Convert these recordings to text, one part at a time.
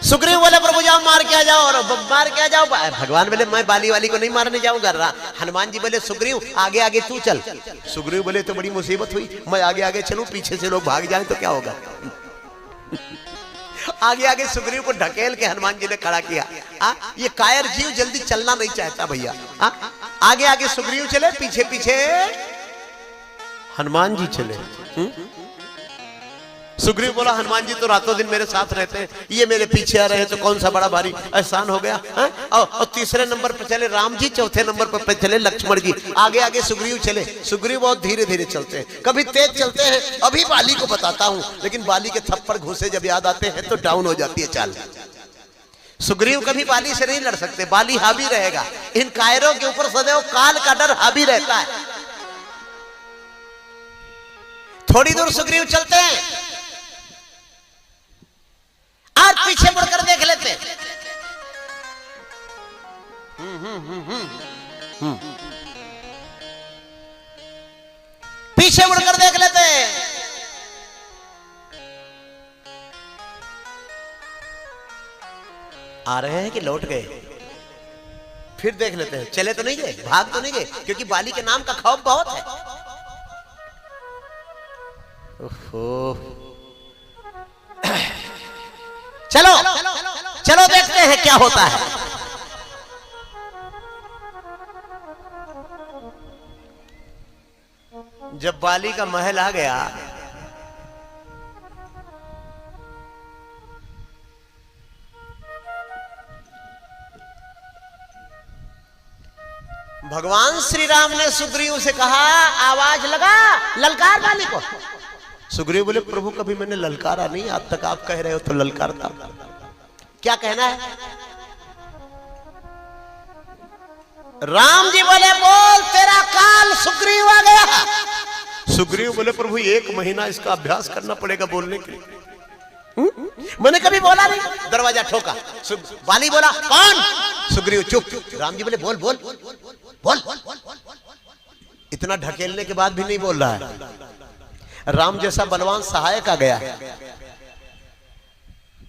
सुग्रीव बोले प्रभु जाओ मार के आ जाओ, और मार के आ जाओ। भगवान बोले मैं बाली वाली को नहीं मारने जाऊंगा। हनुमान जी बोले सुग्रीव आगे आगे तू चल। सुग्रीव बोले तो बड़ी मुसीबत हुई, मैं आगे आगे चलूं, पीछे से लोग भाग जाएं तो क्या होगा। आगे आगे सुग्रीव को ढकेल के हनुमान जी ने खड़ा किया। ये कायर जीव जल्दी चलना नहीं चाहता भैया। आगे आगे सुग्रीव चले, पीछे पीछे हनुमान जी चले। सुग्रीव बोला हनुमान जी तो रातों दिन मेरे साथ रहते हैं, ये मेरे पीछे आ रहे हैं तो कौन सा बड़ा भारी एहसान हो गया। और तीसरे नंबर पर चले राम जी, चौथे नंबर पर चले लक्ष्मण जी, आगे आगे सुग्रीव चले। सुग्रीव बहुत धीरे धीरे चलते हैं, कभी तेज चलते हैं। अभी बाली को बताता हूं, लेकिन बाली के थप्पड़ घुसे जब याद आते हैं तो डाउन हो जाती है चाल। सुग्रीव कभी बाली से नहीं लड़ सकते, बाली हावी रहेगा। इन कायरों के ऊपर सदैव काल का डर हावी रहता है। थोड़ी दूर सुग्रीव चलते हैं और पीछे मुड़कर देख लेते। पीछे मुड़कर देख लेते। आ रहे हैं कि लौट गए। फिर देख लेते हैं, चले तो नहीं गए, भाग तो नहीं गए, क्योंकि बाली के नाम का खौफ बहुत है। ओहो। चलो चलो देखते हैं क्या होता है। जब बाली का महल आ गया, भगवान श्री राम ने सुग्रीव से कहा आवाज लगा, ललकार बाली को। सुग्रीव बोले प्रभु कभी मैंने ललकारा नहीं, आज तक आप कह रहे हो तो ललकारता। क्या कहना है? राम जी बोले बोल तेरा काल सुग्रीव आ गया। सुग्रीव बोले प्रभु 1 महीना इसका अभ्यास करना पड़ेगा बोलने के लिए। मैंने कभी बोला नहीं। दरवाजा ठोका, बाली बोला कौन? सुग्रीव चुप। राम जी बोले बोल बोल बोल। इतना ढकेलने के बाद भी नहीं बोल रहा है। राम जैसा बलवान सहायक आ गया।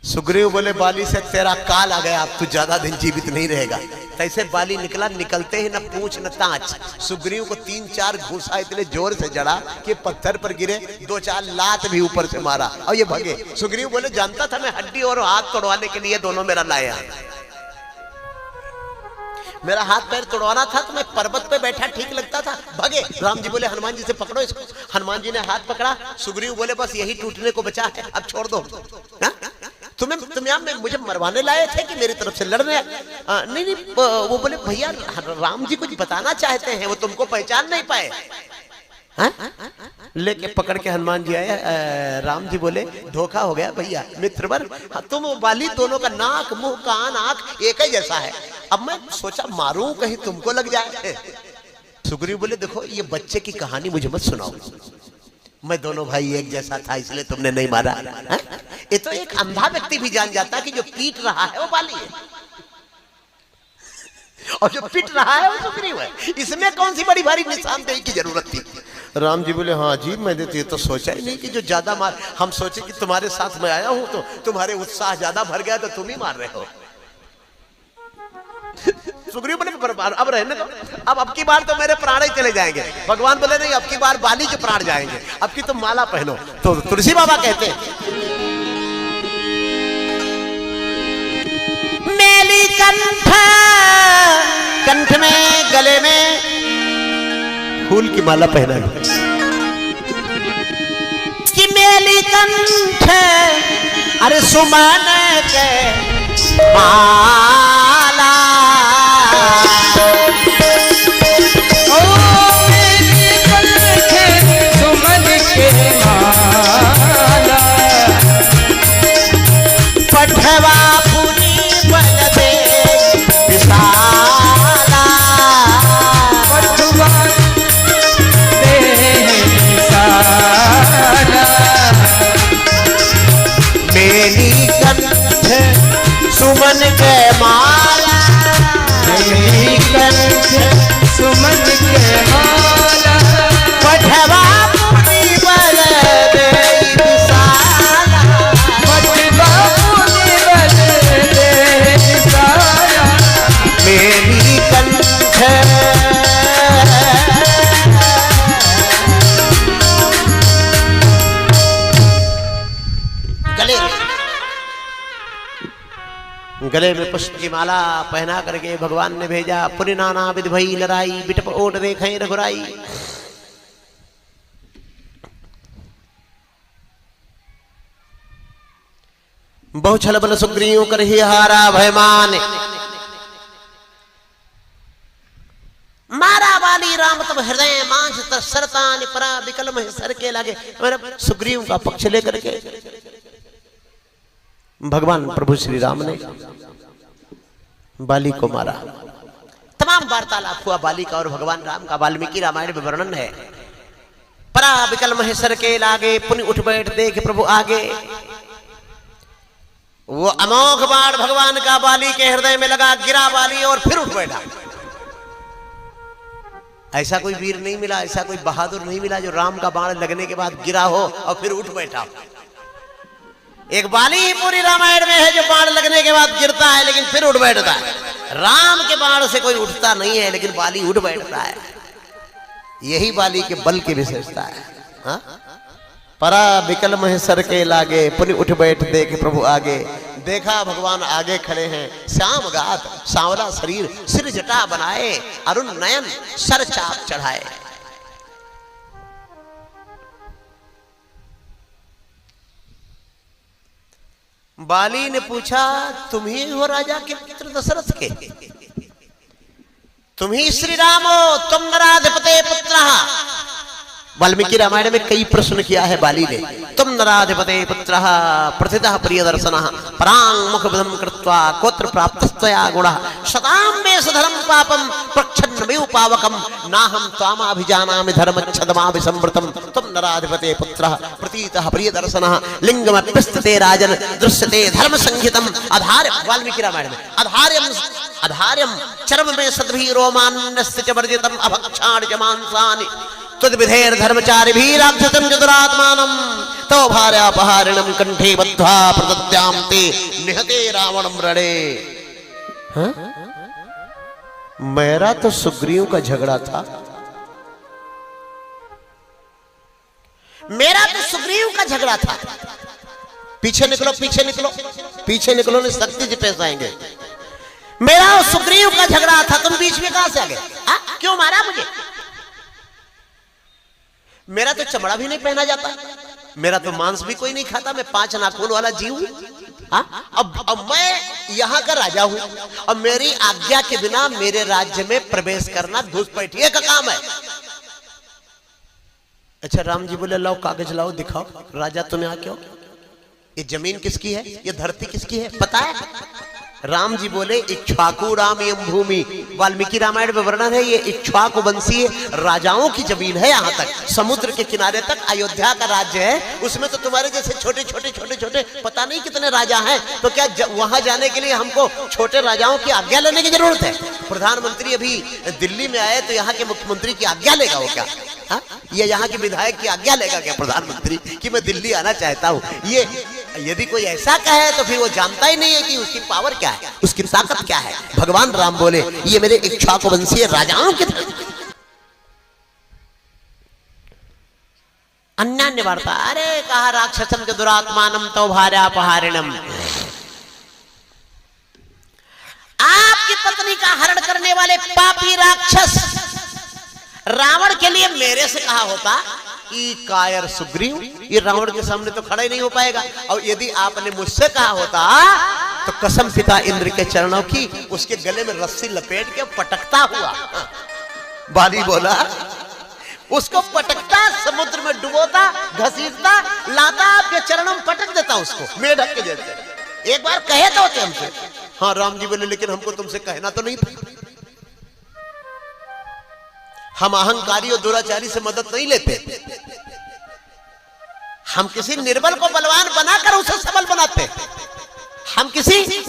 सुग्रीव बोले बाली से तेरा काल आ गया, अब तू ज्यादा दिन जीवित नहीं रहेगा। तैसे बाली निकला, निकलते ही न पूछ न ताछ। सुग्रीव को 3-4 घूसा इतने जोर से जड़ा कि पत्थर पर गिरे, 2-4 लात भी ऊपर से मारा और ये भगे। सुग्रीव बोले जानता था मैं हड्डी और हाथ तोड़वाने के लिए दोनों मेरा लाया। मेरा हाथ पैर तोड़वाना था तो मैं पर्वत पे बैठा ठीक लगता था, भगे। राम जी बोले हनुमान जी से पकड़ो इसको। हनुमान जी ने हाथ पकड़ा। सुग्रीव बोले बस यही टूटने को बचा है, अब छोड़ दो। तुम्हें मुझे मरवाने लाए थे कि मेरी तरफ से लड़ने? नहीं, वो बोले भैया राम जी कुछ बताना चाहते हैं, वो तुमको पहचान नहीं पाए। लेके पकड़ के हनुमान जी आए। राम जी बोले धोखा हो गया भैया मित्रवर, तुम बाली दोनों का नाक मुंह कान आंख एक ही जैसा है। अब मैं सोचा मारूं कहीं तुमको लग जाए। सुग्रीव बोले देखो ये बच्चे की कहानी मुझे मत सुनाओ, मैं दोनों भाई एक जैसा था इसलिए तुमने नहीं मारा। ये तो एक अंधा व्यक्ति भी जान जाता कि जो पीट रहा है वो बाली है और जो पीट रहा है वो सुग्रीव है। इसमें कौन सी बड़ी भारी निशानदेही की जरूरत थी? राम जी बोले हाँ जी मैंने तो सोचा ही नहीं कि जो ज्यादा मार, हम सोचे कि तुम्हारे साथ मैं आया हूं तो तुम्हारे उत्साह ज्यादा भर गया तो तुम ही मार रहे हो। सुग्रीव बोले अब रहने दो, अब की बार तो मेरे प्राण ही चले जाएंगे। भगवान बोले नहीं अब की बार बाली के प्राण जाएंगे, अब की तुम माला पहनो। तो तुलसी बाबा कहते हैं मेली कंठ में गले में फूल की माला पहना कि मेली कंठ अरे सुमन के माला। पठवा पुनी बल दे विशाला, पठवा दे विशाला। मेली कंठ सुमन के माला, मेली कंठ सुमन के माला। पठवा पुनी बल दे विशाला, पठवा पुनी बल दे बाले गले में पुष्प की माला पहना करके भगवान ने भेजा। पुनि नाना विध भई लड़ाई, बिटप ओट देखें रघुराई। बहु छल बल सुग्रीव कर ही हारा भयमान, मारा बाली राम तब हृदय मांझ सरतान परा विकल में सर के लागे। सुग्रीव का पक्ष लेकर के भगवान प्रभु श्री राम ने बाली को मारा। तमाम वार्तालाप हुआ बाली का और भगवान राम का। वाल्मीकि रामायण में वर्णन है। परा विकल महेश्वर के लागे, पुनि उठ बैठ देख प्रभु आगे। वो अमोघ बाण भगवान का बाली के हृदय में लगा, गिरा बाली और फिर उठ बैठा। ऐसा कोई वीर नहीं मिला, ऐसा कोई बहादुर नहीं मिला जो राम का बाण लगने के बाद गिरा हो और फिर उठ बैठा। एक बाली ही पूरी रामायण में है जो बाण लगने के बाद गिरता है लेकिन फिर उठ बैठता है। राम के बाण से कोई उठता नहीं है लेकिन बाली उठ बैठता है। यही बाली के बल की विशेषता है। हा? परा विकल महेश्वर के लागे, पुनि उठ बैठ देख प्रभु आगे। देखा भगवान आगे खड़े हैं, श्याम गात सांवला शरीर, सिर जटा बनाए, अरुण नयन सर चाप चढ़ाए। बाली ने पूछा, तुम ही हो राजा के पुत्र दशरथ के? तुम ही श्री राम हो? तुम नराधिपते पुत्र? वाल्मीकि रामायण में कई प्रश्न किया है बाली ने। तुम नराधिपते पुत्र प्रथितः प्रियदर्शनः परांग मुखबधं कृत्वा कोत्र प्राप्तस्त्वया गुणः शतां मे सधर्म पापं प्रच्छन्नमेव पावकं नाहं त्वामाभिजानामि धर्मच्छदमाभिसंवृतं। तुम नराधिपते पुत्रः प्रतीतः प्रियदर्शनः लिंगमप्यस्ते राजन दृश्यते धर्म संहितम् आधार्य। वाल्मीकि रामायण में आधार्यम चर्म में सद्भिः रोमान्यस्य च वर्जितम् अभक्षाणि च मांसानि तद्विधेर धर्मचारी भी राक्षसं चतुरात्मानं तो भार्यापहारिणं कंठे बद्ध्वा प्रदद्यां ते निहते रावणं रणे। मेरा तो सुग्रीव का झगड़ा था, मेरा तो सुग्रीव का झगड़ा था। पीछे निकलो, पीछे निकलो, पीछे निकलो, नहीं शक्ति जी पेश आएंगे। मेरा सुग्रीव का झगड़ा था, तुम बीच में कहां से आ गए? क्यों मारा मुझे? मेरा तो चमड़ा भी नहीं पहना जाता, मेरा तो मांस भी कोई नहीं खाता, मैं 5 नाखून वाला जीव हूं। अब मैं यहाँ का राजा हूं और मेरी आज्ञा के बिना मेरे राज्य में प्रवेश करना घुसपैठिए का काम है। अच्छा, राम जी बोले लाओ कागज लाओ, दिखाओ राजा तुम्हें आके हो। ये जमीन किसकी है? ये धरती किसकी है पता है? राम जी बोले इक्ष्वाकु रामयम भूमि। वाल्मीकि रामायण में वर्णन है, ये इक्ष्वाकु वंशीय राजाओं की जमीन है। यहाँ तक समुद्र के किनारे तक अयोध्या का राज्य है। उसमें तो तुम्हारे जैसे छोटे छोटे छोटे छोटे पता नहीं कितने राजा हैं। तो क्या वहां जाने के लिए हमको छोटे राजाओं की आज्ञा लेने की जरूरत है? प्रधानमंत्री अभी दिल्ली में आए तो यहाँ के मुख्यमंत्री की आज्ञा लेगा वो क्या? ये यहाँ के विधायक की आज्ञा लेगा क्या प्रधानमंत्री कि मैं दिल्ली आना चाहता हूँ? ये यदि कोई ऐसा कहे तो फिर वो जानता ही नहीं है कि उसकी पावर क्या है, उसकी ताकत क्या है। भगवान राम बोले ये मेरे इक्ष्वाकु वंशीय राजाओं की अन्यान्य वार्ता। अरे कहा राक्षसम के दुरात्मानम तो भार्यापहारिणम। आपकी पत्नी का हरण करने वाले पापी राक्षस रावण के लिए मेरे से कहा होता ई कायर सुग्रीव, ये रावण के सामने तो खड़ा ही नहीं हो पाएगा। और यदि आपने मुझसे कहा होता तो कसम पिता इंद्र के चरणों की, उसके गले में रस्सी लपेट के पटकता हुआ। बाली बोला उसको पटकता, समुद्र में डुबोता, घसीटता, लाता, आपके चरणों में पटक देता उसको मेढक के जैसे। एक बार कहे तो होते हमसे। हाँ राम जी बोले लेकिन हमको तुमसे कहना तो नहीं था। हम अहंकारी और दुराचारी से मदद नहीं लेते। हम किसी निर्बल को बलवान बनाकर उसे सबल बनाते। हम किसी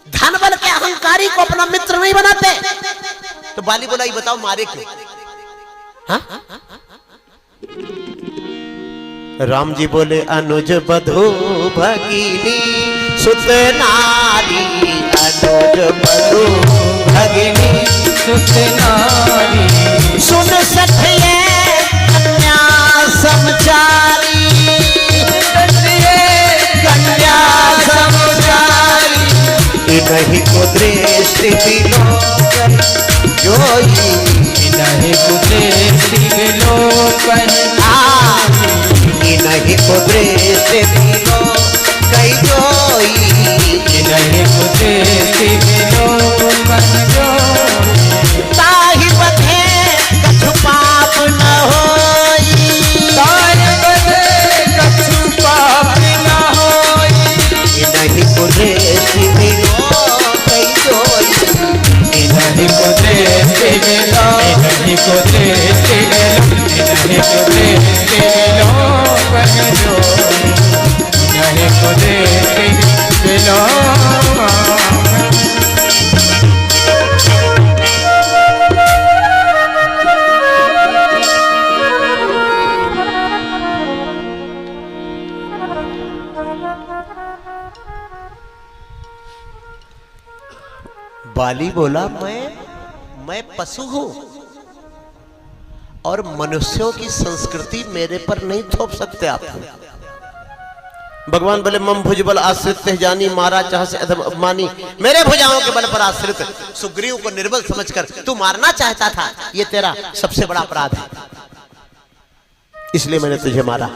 धन बल के अहंकारी को अपना मित्र नहीं बनाते। तो बाली बोला ये बताओ मारे क्यों? राम जी बोले अनुज बधू भगिनी सुत नारी, अनुज बधू भगिनी सुत नारी, सुन सखिए कन्या समचारी, सखिए दृष्टि बिलो जोई नहीं को दृष्टि बिलो नहीं को दृष्टि बिलो कई जोई नहीं को दृष्टि बिलो ताहि बधे कछु पाप न होई ताहि बधे कछु पाप न होई नहीं को दृष्टि बिलो कई जोई नहीं को दृष्टि बिलो नहीं को दृष्टि बिलो नहीं को दृष्टि बिलो नहीं को दृष्टि बिलो बाली बोला मैं पशु हूं और मनुष्यों की संस्कृति मेरे पर नहीं थोप सकते आप। भगवान बोले मम भुजबल आश्रित जानी मारा चाह से अधम अपमानी, मेरे भुजाओं के बल पर आश्रित सुग्रीव को निर्बल समझकर तू मारना चाहता था, ये तेरा सबसे बड़ा अपराध है, इसलिए मैंने तुझे मारा।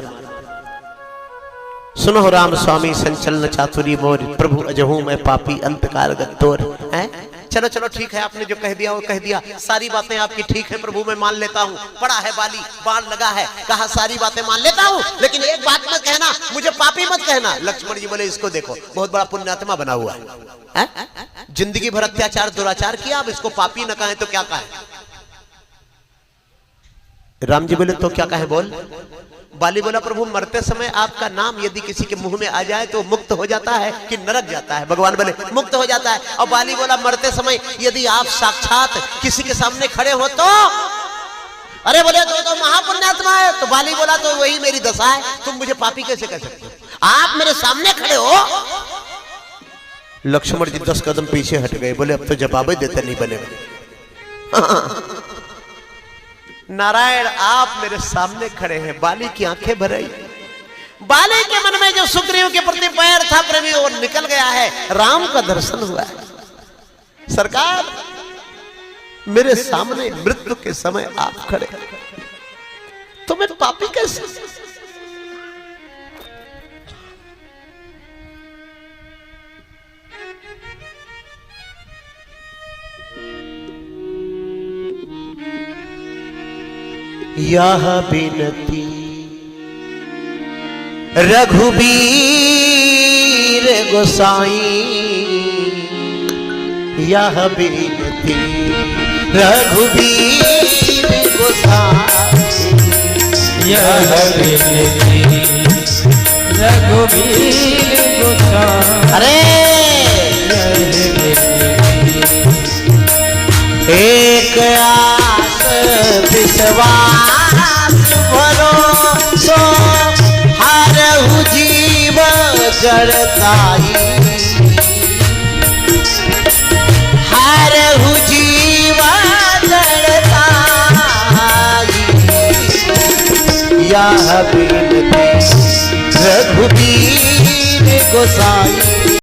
सुनो राम स्वामी संचलन चातुरी मोर, प्रभु अजहू मैं पापी अंतकाल गत्तोर है। चलो चलो ठीक है, आपने जो कह दिया वो कह दिया, सारी बातें आपकी ठीक है प्रभु, मैं मान लेता हूँ। पड़ा है बाली, बाण लगा है, कहा सारी बातें मान लेता हूँ, लेकिन एक बात मत कहना, मुझे पापी मत कहना। लक्ष्मण जी बोले इसको देखो, बहुत बड़ा पुण्यात्मा बना हुआ है, जिंदगी भर अत्याचार दुराचार किया, अब इसको पापी न कहें तो क्या कहें। राम जी बोले तो क्या कहें बोल। बाली बोला प्रभु मरते समय आपका नाम यदि किसी के मुंह में आ जाए तो मुक्त हो जाता है कि नरक जाता है। भगवान बोले मुक्त हो जाता है। और बाली बोला मरते समय यदि आप साक्षात किसी के सामने खड़े हो तो, अरे बोले तो महापुण्यात्मा है। तो बाली बोला तो वही मेरी दशा है, तुम मुझे पापी कैसे कह सकते हो, आप मेरे सामने खड़े हो। लक्ष्मण जी 10 कदम पीछे हट गए, बोले अब तो जवाब देते नहीं बनेगा। नारायण आप मेरे सामने खड़े हैं। बाली की आंखें भर आई, बाली के मन में जो सुग्रीव के प्रति पैर था प्रेमी वो निकल गया है, राम का दर्शन हुआ है। सरकार मेरे सामने मृत्यु के समय आप खड़े, तो मैं पापी कैसे। यह बिनती रघुबीर गोसाई, यह बिनती रघुबीर गोसाई, यह बिनती रघुबीर गोसाई। अरे एक आस विश्वास भरोसो हरहु जीव जड़ताई, हरहु जीव जड़ताई। यह बिनती रघुबीर गोसाई,